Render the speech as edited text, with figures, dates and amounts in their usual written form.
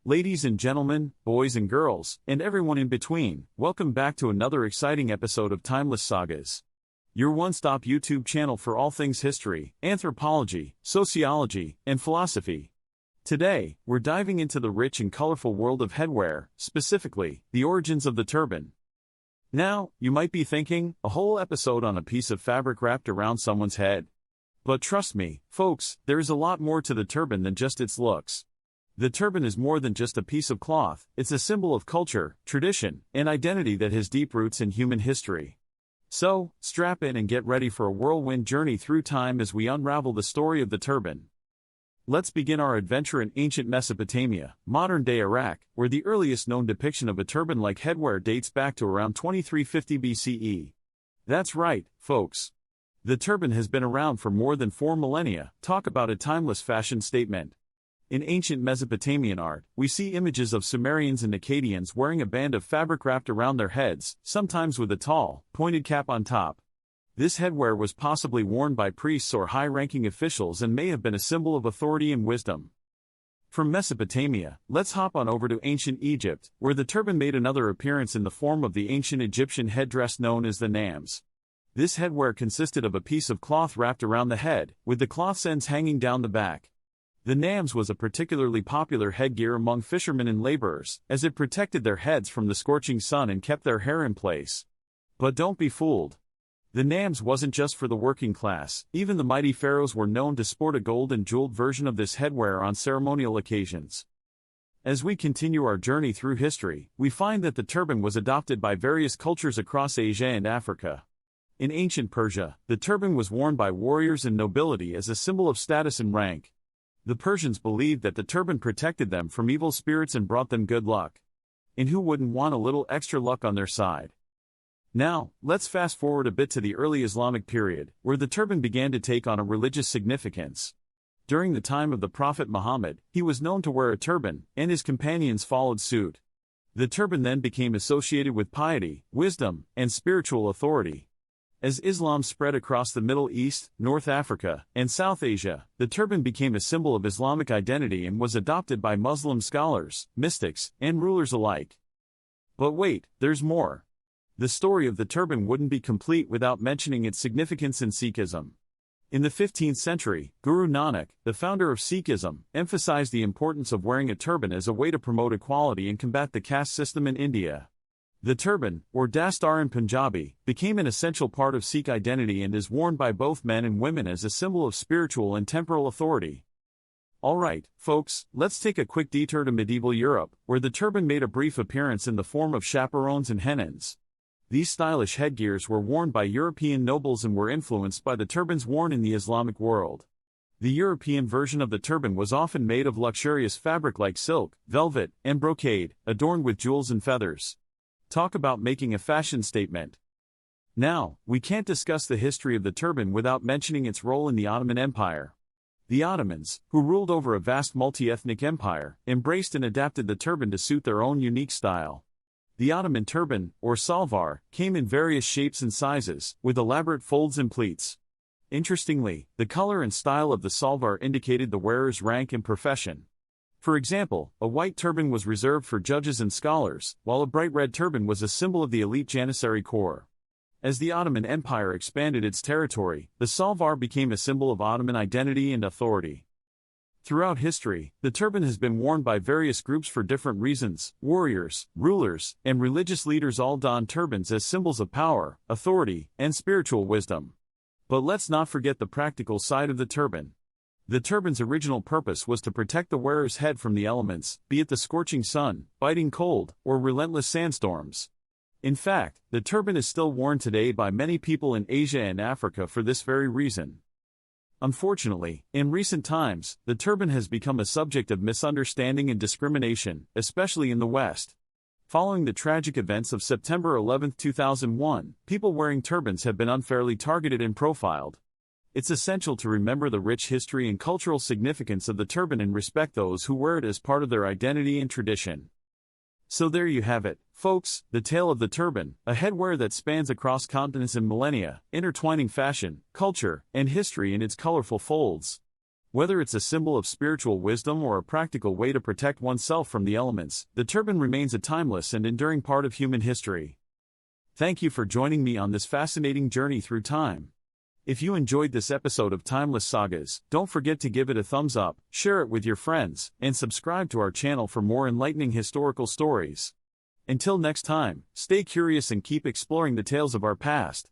Ladies and gentlemen, boys and girls, and everyone in between, welcome back to another exciting episode of Timeless Sagas, your one-stop YouTube channel for all things history, anthropology, sociology, and philosophy. Today, we're diving into the rich and colorful world of headwear, specifically, the origins of the turban. Now, you might be thinking, a whole episode on a piece of fabric wrapped around someone's head. But trust me, folks, there is a lot more to the turban than just its looks. The turban is more than just a piece of cloth, it's a symbol of culture, tradition, and identity that has deep roots in human history. So, strap in and get ready for a whirlwind journey through time as we unravel the story of the turban. Let's begin our adventure in ancient Mesopotamia, modern-day Iraq, where the earliest known depiction of a turban-like headwear dates back to around 2350 BCE. That's right, folks. The turban has been around for more than 4 millennia. Talk about a timeless fashion statement. In ancient Mesopotamian art, we see images of Sumerians and Akkadians wearing a band of fabric wrapped around their heads, sometimes with a tall, pointed cap on top. This headwear was possibly worn by priests or high-ranking officials and may have been a symbol of authority and wisdom. From Mesopotamia, let's hop on over to ancient Egypt, where the turban made another appearance in the form of the ancient Egyptian headdress known as the nams. This headwear consisted of a piece of cloth wrapped around the head, with the cloth's ends hanging down the back. The nams was a particularly popular headgear among fishermen and laborers, as it protected their heads from the scorching sun and kept their hair in place. But don't be fooled. The nams wasn't just for the working class, even the mighty pharaohs were known to sport a gold and jeweled version of this headwear on ceremonial occasions. As we continue our journey through history, we find that the turban was adopted by various cultures across Asia and Africa. In ancient Persia, the turban was worn by warriors and nobility as a symbol of status and rank. The Persians believed that the turban protected them from evil spirits and brought them good luck. And who wouldn't want a little extra luck on their side? Now, let's fast forward a bit to the early Islamic period, where the turban began to take on a religious significance. During the time of the Prophet Muhammad, he was known to wear a turban, and his companions followed suit. The turban then became associated with piety, wisdom, and spiritual authority. As Islam spread across the Middle East, North Africa, and South Asia, the turban became a symbol of Islamic identity and was adopted by Muslim scholars, mystics, and rulers alike. But wait, there's more. The story of the turban wouldn't be complete without mentioning its significance in Sikhism. In the 15th century, Guru Nanak, the founder of Sikhism, emphasized the importance of wearing a turban as a way to promote equality and combat the caste system in India. The turban, or dastar in Punjabi, became an essential part of Sikh identity and is worn by both men and women as a symbol of spiritual and temporal authority. Alright, folks, let's take a quick detour to medieval Europe, where the turban made a brief appearance in the form of chaperons and hennons. These stylish headgears were worn by European nobles and were influenced by the turbans worn in the Islamic world. The European version of the turban was often made of luxurious fabric like silk, velvet, and brocade, adorned with jewels and feathers. Talk about making a fashion statement. Now, we can't discuss the history of the turban without mentioning its role in the Ottoman Empire. The Ottomans, who ruled over a vast multi-ethnic empire, embraced and adapted the turban to suit their own unique style. The Ottoman turban, or salvar, came in various shapes and sizes, with elaborate folds and pleats. Interestingly, the color and style of the salvar indicated the wearer's rank and profession. For example, a white turban was reserved for judges and scholars, while a bright red turban was a symbol of the elite Janissary corps. As the Ottoman Empire expanded its territory, the salvar became a symbol of Ottoman identity and authority. Throughout history, the turban has been worn by various groups for different reasons. Warriors, rulers, and religious leaders all don turbans as symbols of power, authority, and spiritual wisdom. But let's not forget the practical side of the turban. The turban's original purpose was to protect the wearer's head from the elements, be it the scorching sun, biting cold, or relentless sandstorms. In fact, the turban is still worn today by many people in Asia and Africa for this very reason. Unfortunately, in recent times, the turban has become a subject of misunderstanding and discrimination, especially in the West. Following the tragic events of September 11, 2001, people wearing turbans have been unfairly targeted and profiled. It's essential to remember the rich history and cultural significance of the turban and respect those who wear it as part of their identity and tradition. So there you have it, folks, the tale of the turban, a headwear that spans across continents and millennia, intertwining fashion, culture, and history in its colorful folds. Whether it's a symbol of spiritual wisdom or a practical way to protect oneself from the elements, the turban remains a timeless and enduring part of human history. Thank you for joining me on this fascinating journey through time. If you enjoyed this episode of Timeless Sagas, don't forget to give it a thumbs up, share it with your friends, and subscribe to our channel for more enlightening historical stories. Until next time, stay curious and keep exploring the tales of our past.